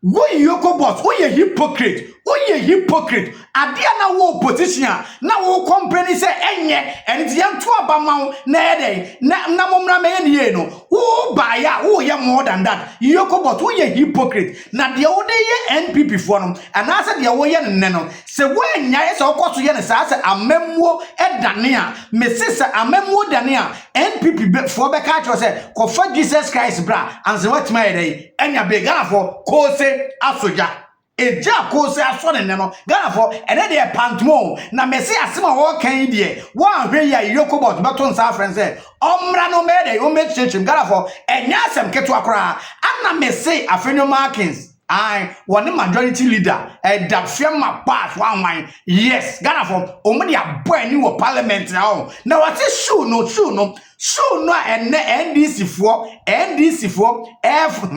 Wo EOCO boss, wo ye hypocrite. Wo ye hypocrite. Adia na wo opposition na wo company say enye enti yanto abama na eden na momra me ye no. Wo ba ya wo ye more than that. EOCO boss, wo ye hypocrite. Na de wo de ye NPP fo no anase de wo ye ne no. Se wo anya ye se okoso ye ne sa se amemwo edane a me se amemwo dane a NPP fo be ka tro se kofa Jesus Christ bra anse what my day enya be Ghana for Koose asoja eja Koose aso ne no Ghana for ene de pantmo na me se asema wo kan die wo ahwe ya EOCO bot beto nsa friend say omra no me dey o make change Ghana for enya asem keto akra ana me se afenyo markings I one majority leader da fiema pass one yes Ghana for omudi aboy ni wo parliament now what is shoe no and NDC for F so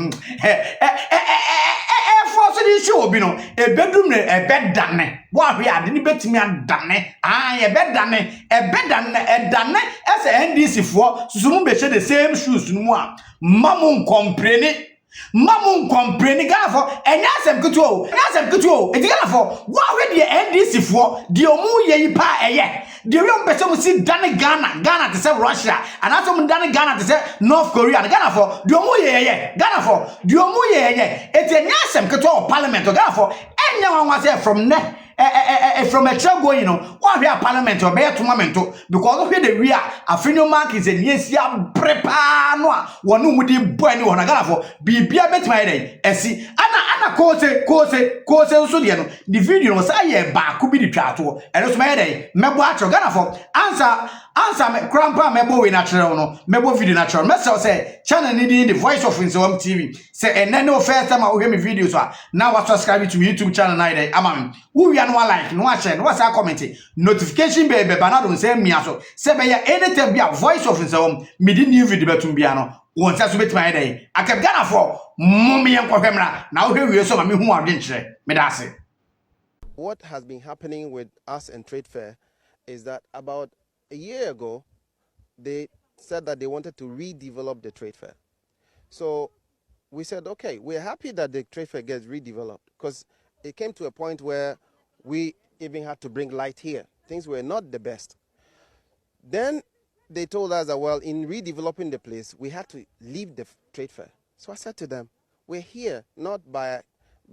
the show obi no e bedroom ne e bed dane wa hwe ade ni betimi adane e bed dane as NDC for susumu be share the same shoes no a mamun comprene Ghana for enya asem kutu e Ghana for wa hwe de NDC for de omu ye pa eye de we mpese mu si dane Ghana to say Russia and asom dane Ghana to say North Korea Ghana for de omu ye Ghana for de omu ye e enya asem kutu parliament Ghana for enya wan say from from a trail going, what we are parliament or bear tournament because of the we are a final mark is a yes, ya prepare no one who would boy anyone I got for be a bet my day. See, Anna Koose so the video was I back could be the chato and it's my day. Mebo Ghana for answer me grandpa mebo we natural no mebo video natural. Message say channel needing the voice of NSawamtv. Say and then no first time I will hear me videos now I subscribe to YouTube channel night. Amam who we are no like no share no what's our commenting notification baby banado say me aso say be ya anytime be a voice of Nsawam me di new video betum bia no won say so betima dey akep Ghana for mommy enkwahwemra na wo hwe so ma me hu ade nkyere me da ase. What has been happening with us and trade fair is that about a year ago they said that they wanted to redevelop the trade fair. So we said, okay, we're happy that the trade fair gets redeveloped because it came to a point where we even had to bring light here. Things were not the best. Then they told us that, well, in redeveloping the place, we had to leave the trade fair. So I said to them, we're here not by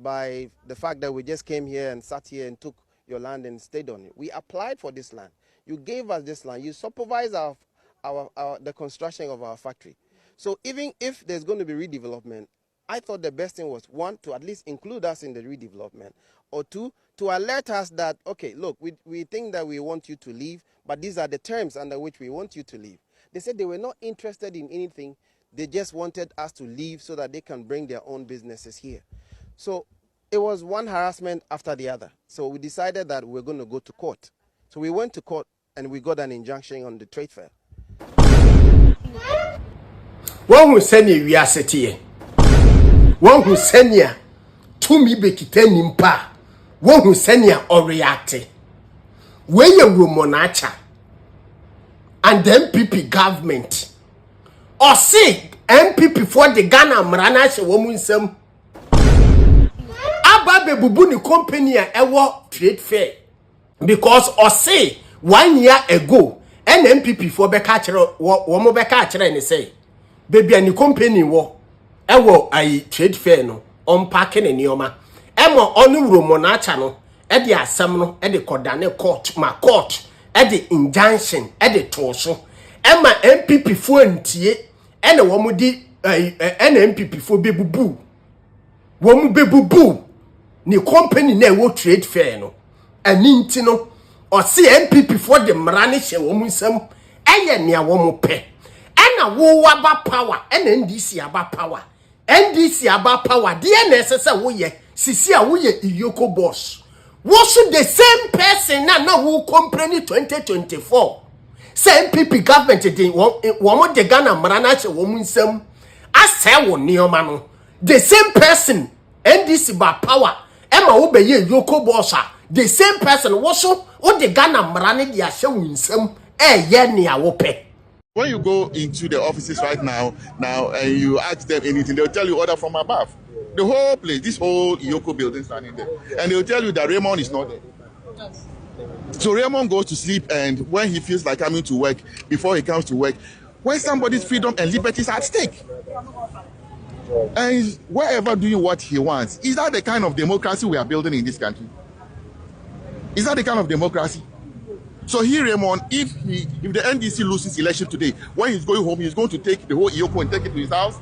the fact that we just came here and sat here and took your land and stayed on it. We applied for this land. You gave us this land. You supervised the construction of our factory. So even if there's going to be redevelopment, I thought the best thing was, one, to at least include us in the redevelopment, or two, to alert us that, okay, look, we think that we want you to leave, but these are the terms under which we want you to leave. They said they were not interested in anything. They just wanted us to leave so that they can bring their own businesses here. So it was one harassment after the other. So we decided that we're going to go to court. So we went to court and we got an injunction on the trade fair. One who send you we are here. One who send you to me bekite nimpa. One who send you or react. When you monacha and the MPP government or say MPP for the Ghana Mrana she woman sem Ababe bubuni company ewo trade fair because or say 1 year ago an MPP for beka kire wo mo beka kire ni say baby ani company wo ewo ai trade fair no on parking ni oma emo onu wuro monacha no e de asem no e de kodane court ma court e de injunction e de toso ema MPP fo antie ene wo mo di ene MPP fo bebubu wo mo bebubu ni company na wo trade fair no ani nti no o se MPP fo de mrane hye wo mo nsam eye ne wo mo pe ena wo waba power ena NDC aba power NDC aba power de na esese wo ye sisi a wo ye EOCO boss wo so the same person na wo company 2024 say MPP government dey wo mo de Ghana mrana hye wo mo nsam asɛ wo neoma no the same person NDC ba power ema wo be ye EOCO boss the same person wo so wo de Ghana mrane de ahye wo nsam ye ne a wo pe. When you go into the offices right now and you ask them anything, they'll tell you order from above. The whole place, this whole EOCO building standing there. And they'll tell you that Raymond is not there. So Raymond goes to sleep, and when he feels like coming to work, before he comes to work, when somebody's freedom and liberty is at stake, and he's wherever doing what he wants, is that the kind of democracy we are building in this country? Is that the kind of democracy? So here, Raymond, if the NDC loses election today, when he's going home, he's going to take the whole EOCO and take it to his house.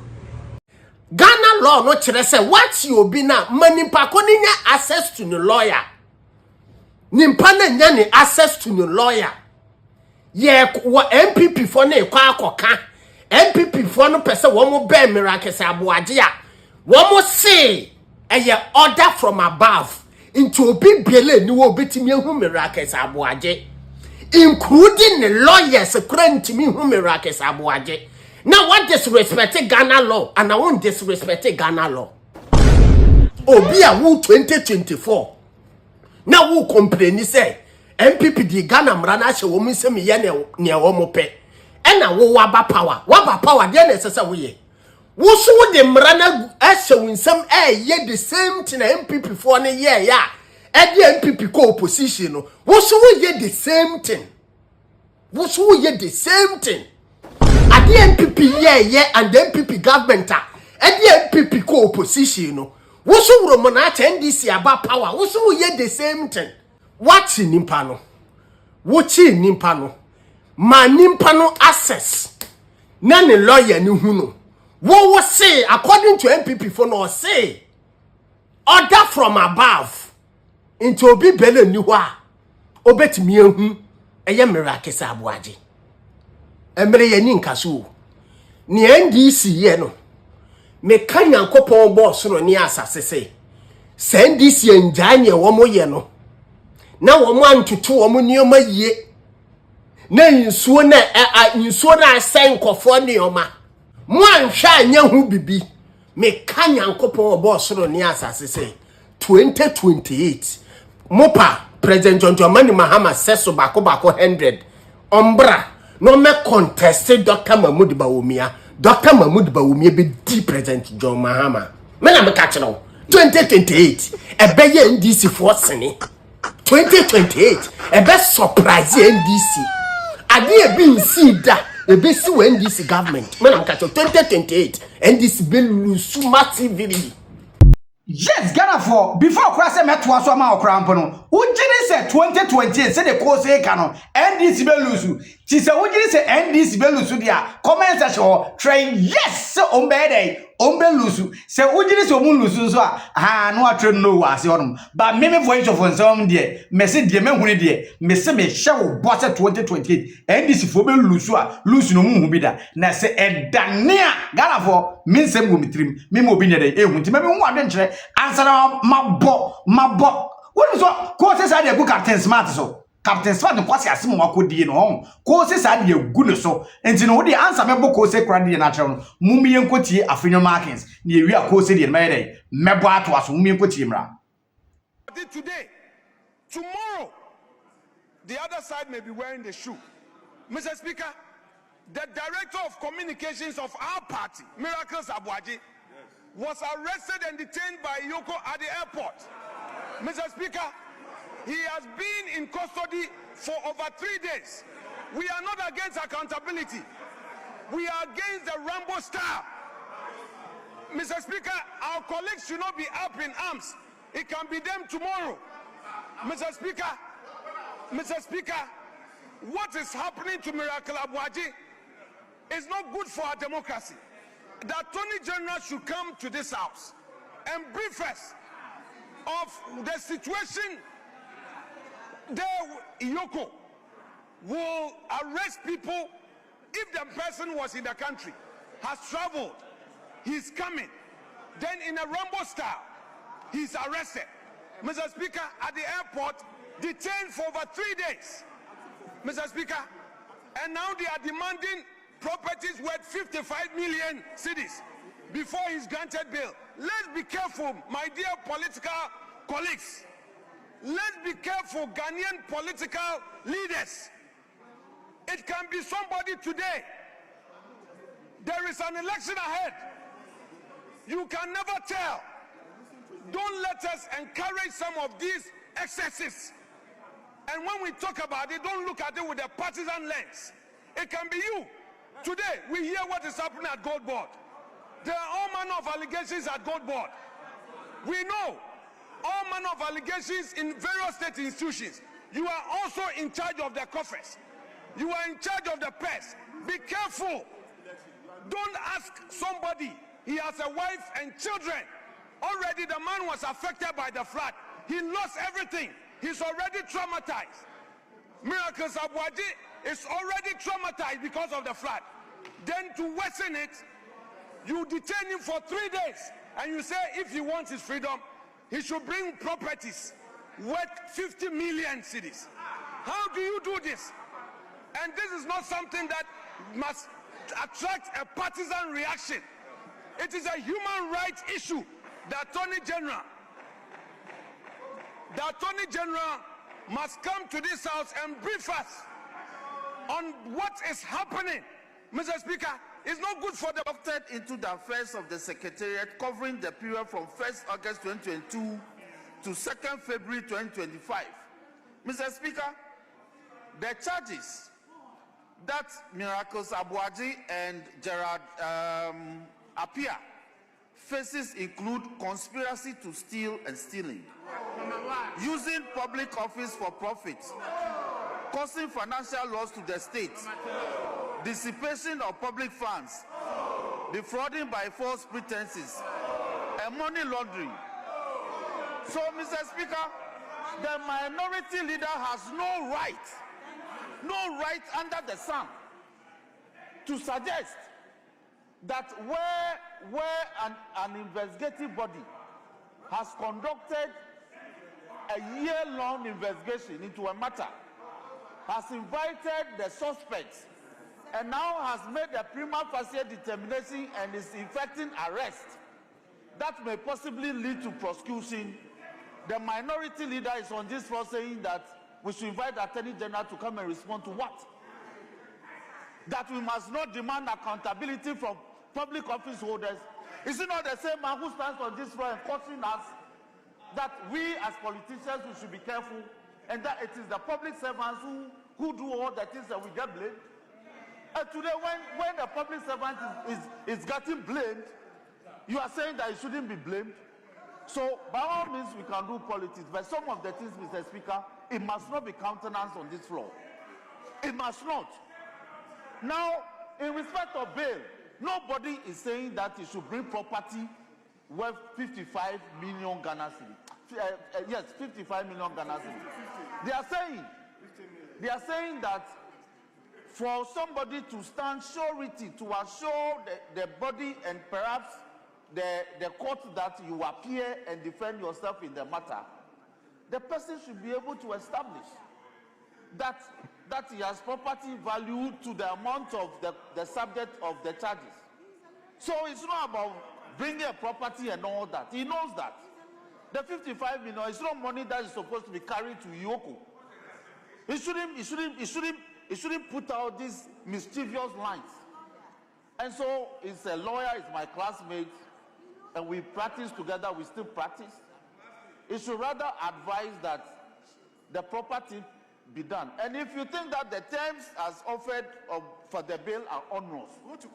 Ghana law no chere say what you be na manimpa ko ni nya access to no lawyer. Nimpa na nya ni access to no lawyer. Ye wo MPP for na kwa akoka. MPP for no pese wo mo be miracle say aboaje a. Wo mo say eye order from above into obi biele ni wo betimi hu miracle say aboaje. Including the lawyers currently hu miracle say aboaje. Now what disrespect Ghana law and I won't disrespect Ghana law. Obia who 2024. Now who complain say MPP di Ghana mrana she wo mu se me ye ne wo mo pe. E na wo waba power dey necessary we. Wo so de mrana ashe winsam ye the same thing MPP for ne ye ya. E the MPP co opposition no. Wo so ye the same thing. Wo so ye the same thing. At the MPP and the MPP government at the MPP co-opposition no. Wosu Romana NDC about power. Wosu ye the same thing. What's in Nimpano? What's in Nimpano? Ma Nimpano access. None lawyer ni huno. What was say according to MPP for no say order from above into obi bele niwa. Obet mi ehu eye miracle sabuaji. Emre ye ni nkaso ni NDC ye no me kan yankopon boss no ni asase se NDC enjanye wo mo ye no na wo mo antutu wo mo nioma yie na nsuo na asen kofo nioma mo anhwa anya hu bibi me kan yankopon boss no ni asase se 2028 mopa President John Dramani Mahama seso bako 100 ombra no me contested Dr. Mahmoud Bawumia. Dr. Mahmoud Bawumia be the President John Mahama. Men am catch now. 2028. E be ye NDC force ni. 2028. E be surprise NDC. Ade e be insida. E be si NDC government. Men am catch 2028. NDC be lose massively. Yes, Ghana for before Krase met was so ma okrampo Ujini say 2020 say the Koose canon NDC belusu. Ti say ujini say NDC belusu dia comment section train yes ombelusu say ujini say omunlusu so no atwe no wase honum but me voice of nsawam de me se de me hunu de me se me hye wo 2028 NDC for belusu a lusu no mu bi da na say edane a Ghana for me nsem go mitrim me mo bi ne de ehun ti me hu ade nkyere answer mabo what is what Koose say dey go Captain Smart so Captain Smart no kwase asem wakodi no Koose say dey gu no so enti no dey answer me bo Koose kra dey na kire no mumie nkotie afenyo markings na ewi a Koose dey me dey mebo ato aso mumie nkotie mra today tomorrow the other side may be wearing the shoe. Mr. Speaker, the director of communications of our party, Miracles Abuaji, was arrested and detained by EOCO at the airport. Mr. Speaker, he has been in custody for over 3 days. We are not against accountability. We are against the Rambo style. Mr. Speaker, our colleagues should not be up in arms. It can be them tomorrow. Mr. Speaker, what is happening to Miracle Abuaji is not good for our democracy. The Attorney General should come to this house and brief us of the situation. The EOCO will arrest people if the person was in the country, has traveled, he's coming, then in a Rambo style, he's arrested. Mr. Speaker, at the airport, detained for over 3 days. Mr. Speaker, and now they are demanding properties worth 55 million cedis before he's granted bail. Let's be careful, my dear political colleagues. Let's be careful, Ghanaian political leaders. It can be somebody today. There is an election ahead. You can never tell. let us encourage some of these excesses. And when we talk about it, don't look at it with a partisan lens. It can be you. Today, we hear what is happening at Gold Board. There are all manner of allegations at Gold Board. We know all manner of allegations in various state institutions. You are also in charge of the coffers. You are in charge of the purse. Be careful. Don't ask somebody. He has a wife and children. Already the man was affected by the flood. He lost everything. He's already traumatized. Miracles Abuaji is already traumatized because of the flood. Then to worsen it, you detain him for 3 days and you say if he wants his freedom, he should bring properties worth 50 million cedis. How do you do this? And this is not something that must attract a partisan reaction. It is a human rights issue. The Attorney General must come to this house and brief us on what is happening. Mr. Speaker, it's not good for the conducted into the affairs of the Secretariat covering the period from 1st August 2022 to 2nd February 2025. Mr. Speaker, the charges that Miracles Abuaji and Gerard Appiah faces include conspiracy to steal and stealing, using public office for profit, causing financial loss to the state, dissipation of public funds, defrauding by false pretenses, and money laundering. So, Mr. Speaker, the minority leader has no right under the sun to suggest that where an investigative body has conducted a year-long investigation into a matter, has invited the suspects, and now has made a prima facie determination and is effecting arrest that may possibly lead to prosecution, the minority leader is on this floor saying that we should invite the Attorney General to come and respond to what? That we must not demand accountability from public office holders. Is it not the same man who stands on this floor and cautioning us that we as politicians we should be careful, and that it is the public servants who do all the things that we get blamed? And today when the public servant is getting blamed, you are saying that it shouldn't be blamed. So by all means we can do politics, but some of the things, Mr. Speaker, it must not be countenanced on this floor. It must not. Now, in respect of bail, nobody is saying that he should bring property worth 55 million Ghana cedis. Yes, 55 million Ghana cedis. They are saying that for somebody to stand surety to assure the body and perhaps the court that you appear and defend yourself in the matter, the person should be able to establish that he has property value to the amount of the subject of the charges. So it's not about bringing a property and all that. He knows that. The 55 million is not money that is supposed to be carried to EOCO. He shouldn't put out these mischievous lines. And so he's a lawyer, he's my classmate, and we practice together, we still practice. He should rather advise that the property be done. And if you think that the terms as offered for the bail are onerous,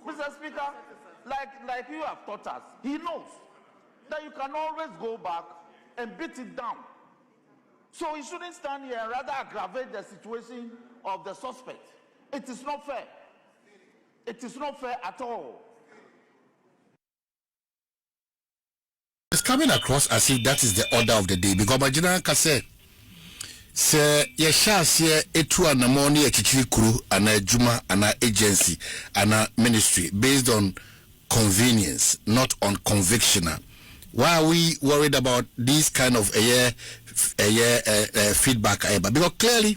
Mr. Speaker, like you have taught us, he knows that you can always go back and beat it down. So he shouldn't stand here and rather aggravate the situation of the suspect. It is not fair. It is not fair at all. It's coming across as if that is the order of the day, because my general can say yeshas etu anamoni echichiri kuru ana juma ana agency ana ministry based on convenience, not on conviction. Why are we worried about this kind of feedback? Because clearly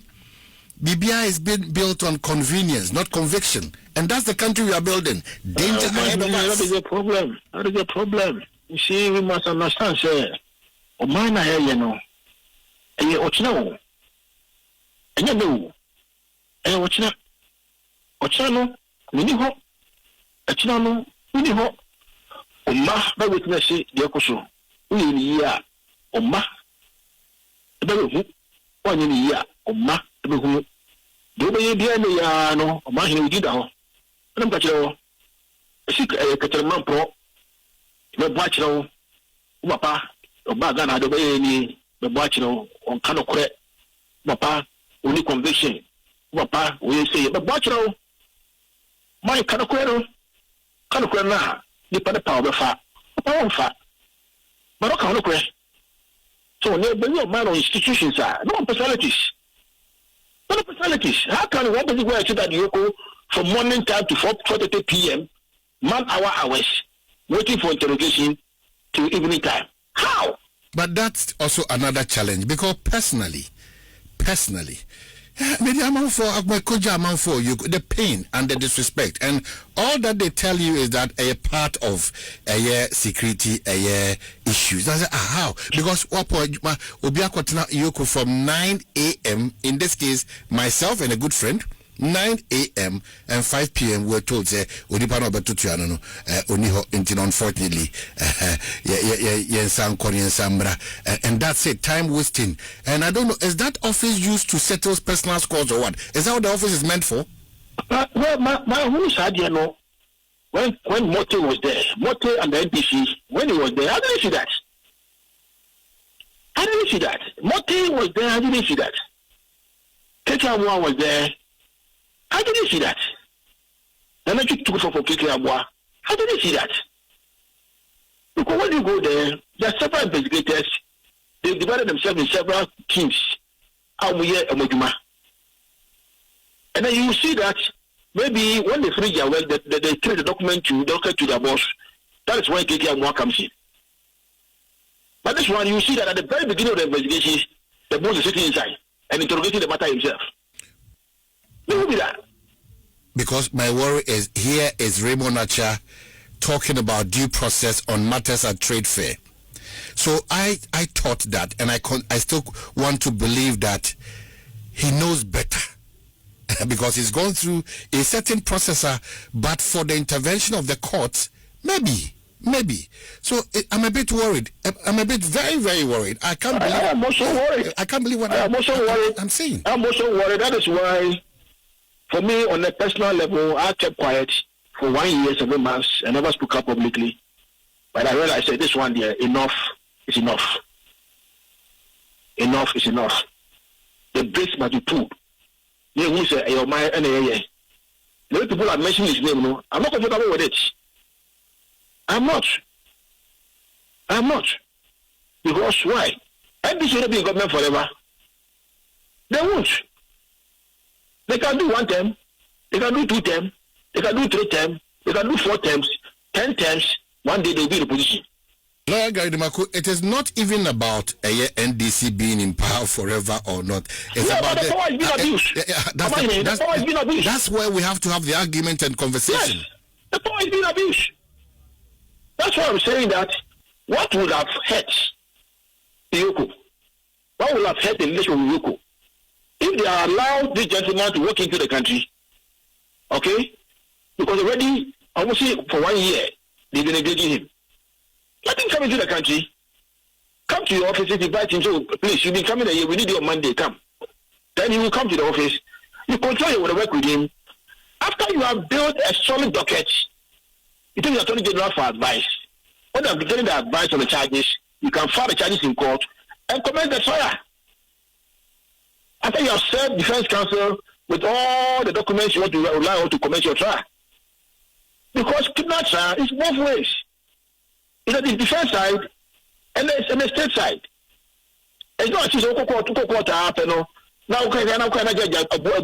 BBI is being built on convenience, not conviction, and that's the country we are building. Danger ahead of us. That is a problem. That is a problem. You see, we must understand, sir. O man, you know, and you ochino, and you know, and ochino, miniho, ochino, miniho. O ma, by witness, the okoso. We ya, Oma. Ebe one in year, Oma, ebe do be bia ne ya no, Oma hinu di da ho. Nam ka kire si ka kire man pro. Me bo akire wo. Papa, Oba Ghana do be ni me bo akire wo, on ka no kore. Papa, only conviction. Papa, we say, but watch now. My Kanakwero na, the power of fat, power of fat. But I can't. So, no man or institutions are no personalities. No personalities. How can one person go to that EOCO from morning time to 4:30 p.m., hours, waiting for interrogation to evening time? How? But that's also another challenge because personally, the pain and the disrespect and all that they tell you is that a part of security issues. That's how, because EOCO from 9 a.m. in this case myself and a good friend 9 a.m. and 5 p.m. we're told say Odipano Batutuano unfortunately and that's it, time wasting. And I don't know, is that office used to settle personal scores or what? Is that what the office is meant for? Well, my who said, you know, when Mote was there, Mote and the NDC, when he was there, I didn't see that. Mote was there, I didn't see that. Kekawwa was there, I didn't see that. Then I took for Kekawwa, I didn't see that. Because when you go there are several investigators. They've divided themselves in several teams. And then you see that maybe when they finish their work, they trade the document to their boss. That is why Kekawwa comes in. But this one, you see that at the very beginning of the investigation, the boss is sitting inside and interrogating the matter himself. There will be that. Because my worry is here is Raymond Nacha talking about due process on matters at trade fair. So I thought that, and I still want to believe that he knows better because he's gone through a certain processor, but for the intervention of the courts, maybe. So I'm a bit worried. I'm a bit very, very worried. I am also worried. I can't believe what I'm saying. I'm also worried. That is why, for me, on a personal level, I kept quiet for 1 year, 7 months. I never spoke up publicly. But I realized that this one year, enough is enough. Enough is enough. The brakes must be pulled. You say, your mind, and the way people are mentioning his name, no, I'm not comfortable with it. I'm not. Because why? NDC will not be in government forever. They won't. They can do 1 term, they can do 2 terms, they can do 3 terms, they can do 4 terms, 10 terms. One day they'll be in a position. Lawyer Gary Dimako, it is not even about NDC being in power forever or not. It's about the power has been abused. That's where we have to have the argument and conversation. Yes, the power has been abused. That's why I'm saying that what would have hurt EOCO? What would have hurt the relation with EOCO? If they are allowed this gentleman to walk into the country, okay? Because already, almost for 1 year, they've been engaging him. Let him come into the country. Come to your office, invite him. So, please, you've been coming here. We need you on Monday. Come. Then he will come to the office. You control your work with him. After you have built a solid docket, you take the Attorney General for advice. When you are getting the advice on the charges, you can file the charges in court and commence the trial. After you have served defense counsel with all the documents you want to rely on to commence your trial. Because kidnap trial is both ways. It's on the defense side and the state side. It's not just court happen. Now can I judge a boy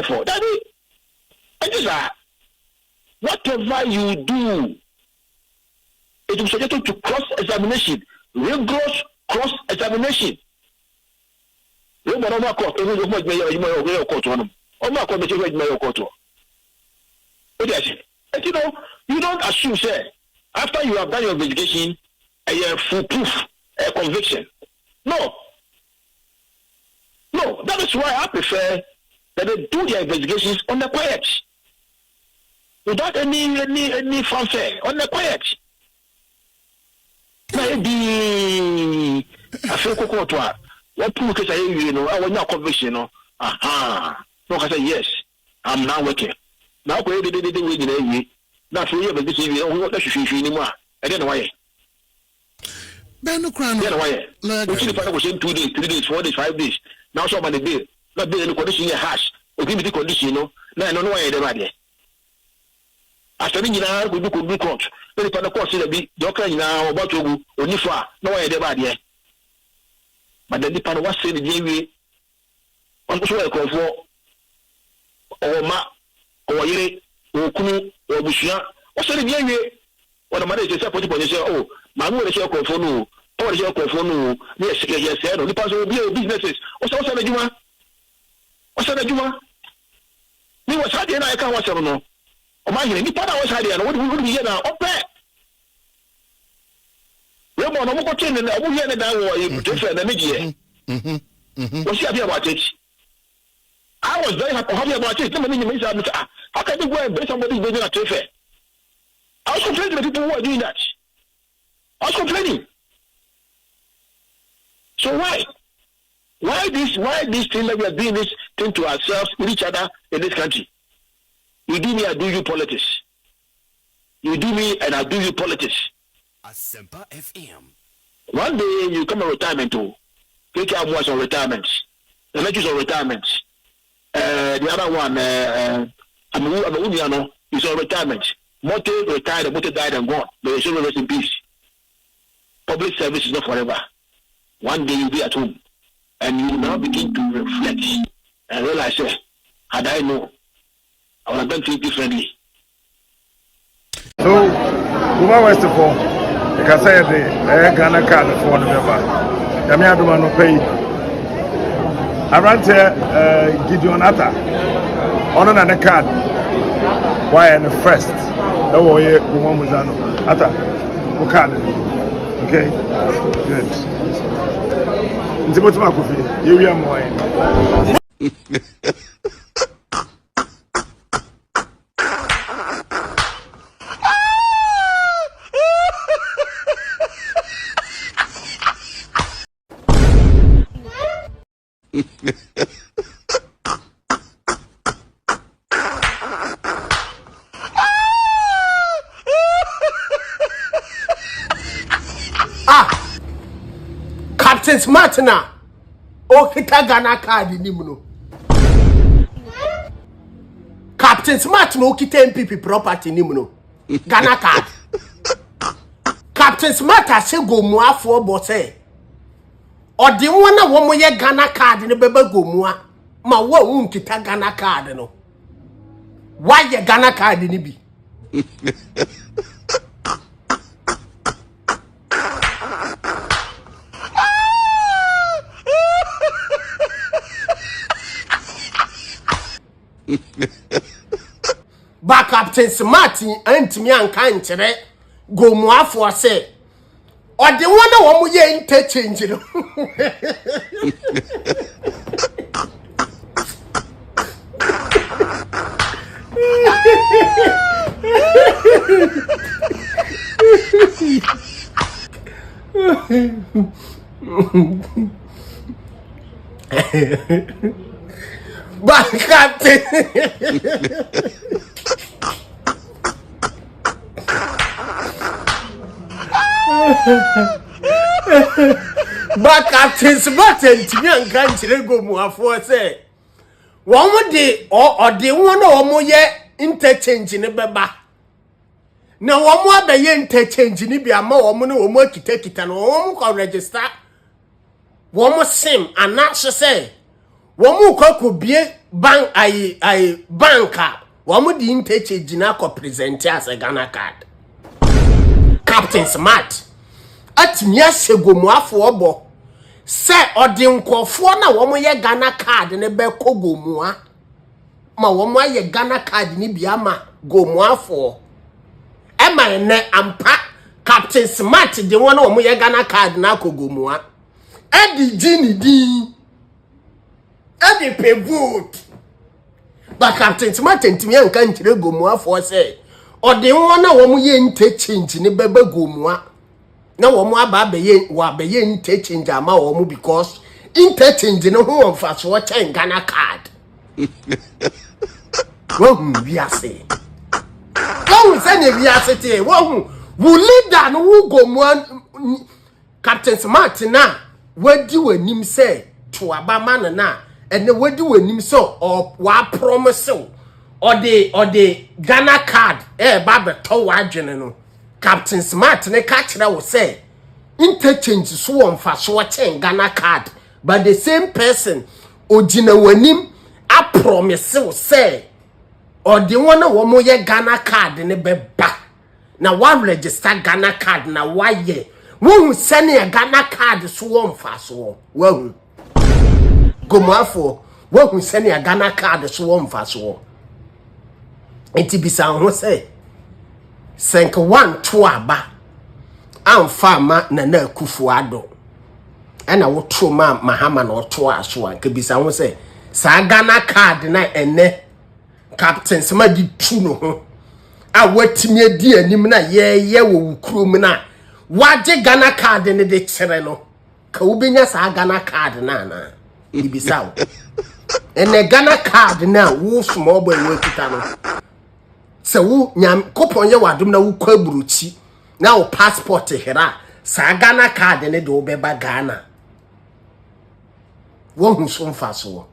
for that? Is whatever you do, it is subject to cross-examination, rigorous cross-examination. You don't assume, sir, after you have done your investigation, a foolproof conviction. No, that is why I prefer that they do their investigations on the quiet, without any fanfare, on the quiet. Maybe a feel cocoa to her. What proof is you know? I want your conviction, no. Aha. No, I say yes. I'm now working. Now, where did they win in a That's why you this year. What should you anymore? I don't know why. Ben Crown. Why? The was in 2 days, 3 days, 4 days, 5 days. Now, somebody did. Not be in the condition you hash. Or give me the condition, no. No, I don't know why they're right there. After being in our good court, very part of course, it'll be Doctor now about to go, or Nifa, no way they're right there. But then the pan was saying the JV on the show call for or Ma or Yere or Kunu or Bushia. What's the JV? What the mother is supposed to say, oh, Mamu is your call for no, or is your call for no, yes, yes, or the person will be businesses. What's also the Juma? What's the Juma? He was hardly and I can't watch no. Oh my, any part I was hardly and what would be here now? Up there. Ramon, I'm not going to hear the down or you prefer the media. What's your about it? I was very happy about it. How can you go and bring somebody who's not fair? I was complaining to the people who are doing that. I was complaining. So why? Why this thing that we are doing this thing to ourselves, with each other in this country? You do me, I do you politics. You do me and I do you politics. Asempa FM. One day you come on retirement too. Take out was on retirement. The lectures on retirement. The other one, I'm a is on retirement. Mote retired, Mote died and gone. May they rest in peace. Public service is not forever. One day you'll be at home. And you now begin to reflect and realize, had I known, I would have done things differently. So, Kuma West for the Casade, Ghana card for the member. Yamiaduma no pay. I ran to Gideon Atta on an card. Why and the first? Oh, yeah, Kuma Muzano. Atta, who card? Okay, good. You are more. Captain Smartna o kita Ghana card nimuno. Captain Smartna o kita MPP property nimuno. Ghana card. Captain Smartna se go muafo bose. Odi won na wo moye Ghana card ne beba go mua. Ma wo un kita Ghana card no. Why ye Ghana card ni bi? Back Captain Smarty antimi anka nkyere go muafo se odi wona wo mu ye interchange no Back Captain Back Captain Smarty to me and can't go more for say. One day or the one or more interchange in a beba. Now, one more by interchange in Ibia more money or more to take it and one can register. One more sim and not say. One more could be bank I banker. One more the interchange in a present as a Ghana card. Captain Smart. At Miase go muafo obo. Se odi nkofo na womo ye Ghana card ne be ko go mua. Ma womo ye Ghana card ni bia ma go muafo. E ma ne ampa Captain Smart de wona womo ye Ghana card na ko go mua. E di jini di. E di pay vote. But Captain Smart ntimi anka nkire go muafo se odi wona womo ye interchange ne bebe go mua. na wo mo aba abeye interchange ama wo mo because interchange no ho on so chen Ghana card wo hu ase say ne ase te wo leader no wo go mo Captain Smart na wadi wanim say to abama na ene wadi wanim so or wa promise or the Ghana card ba beto wa adwene no Captain Smart ne ka kira wo say interchange so on fa so chen Ghana card but the same person ogina wanim a promise wo say or the one wo mo ye Ghana card ne beba na wa register Ghana card na wa ye wo send a Ghana card so on fa so wo gomafo wo send a Ghana card so on fa so enti bisa ho say senk 1 2 aba amfa ma na akufu ado ena wo to ma mahama na oto aso an kebisa ho say sa Ghana card na ene Captain Sama di tu no ho a watimi adi anim na ye wo krom na waje Ghana card ne de kire no ka ubenya sa Ghana card na ibisa wo ene Ghana card na wo small boy wo kita no se wo nyam kopon ye wadom na wo kwaburuchi na wo passport hera sa Ghana card ne de obeba Ghana wo hu so mfaso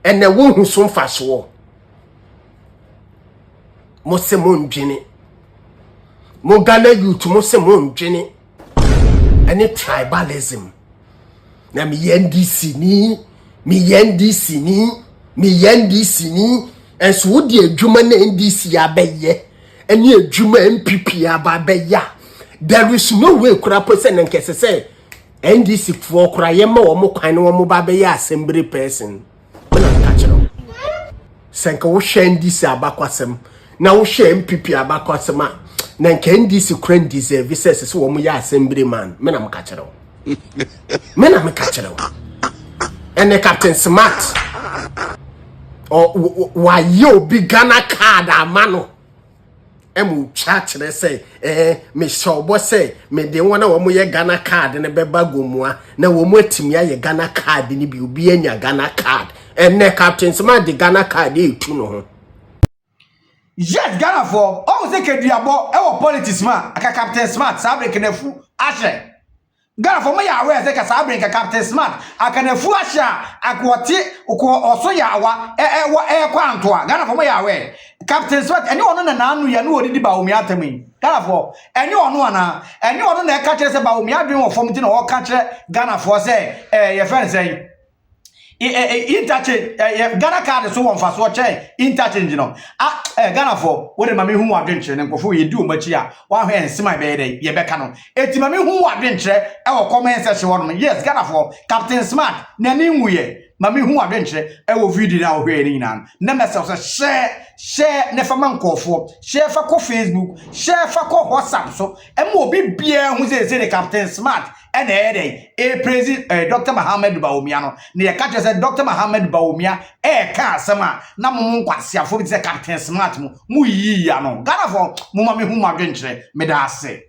ene wo hu so mfaso mo se mo ndwene mo Ghana youth mo se mo ndwene ene tribalism na mi NDC ni enso wo di adwuma na NDC abeye ene adwuma MPP abaya there is no way kura person nkese say NDC for kura ye ma wo mo kwan no mo babeye assembly person na kachiro senka wo hwe NDC abakwasem na wo hwe MPP abakwasem na nka NDC kura deserve services wo mo ya assembly man me na mkachiro ene Captain Smart o wa yo bi Ghana card amano emu chachire say me shobo say me de wona wo mo ye Ghana card ne beba gomua na wo mo atimi ye Ghana card ni bi obi anya Ghana card ene Captain Smart de Ghana card e tu no ho yes Ghana for o se keduabo e wo politics man aka Captain Smart sabre kenefu ahye Ghana for me ya aware say ka sabre ka Captain Smart aka nefu ahye akwote oso ya awa kwa antoa Ghana for me ya aware Captain Smart eni ono na nanu ya no odidi ba omi atami Ghana for eni ono ana eni ono na e ka kire se ba omi adwen wo fom ti na o ka kire Ghana for say ye friend say interchange Ghana card so one fast watch interchange no Ghana for we mama hu adwenkyere nkofo ye di omachi a wa hwe ensema be dey ye beka no eti mama hu adwenkyere e wo comment section wono yes Ghana for Captain Smart na ni nwuye mama hu adwenkyere e wo video na wo hwe ni nyina na message share ne fama nkofo share fa ko Facebook share fa ko WhatsApp so e mo obi bia hu se Captain Smart ene president Dr. Mohammed Bawumia no ne ye ka say Dr. Mohammed Bawumia ka asema na mo nkwasiafo bi say Captain Smart mu yi ya no Ghana for mo ma me hu ma dwenkyere me da ase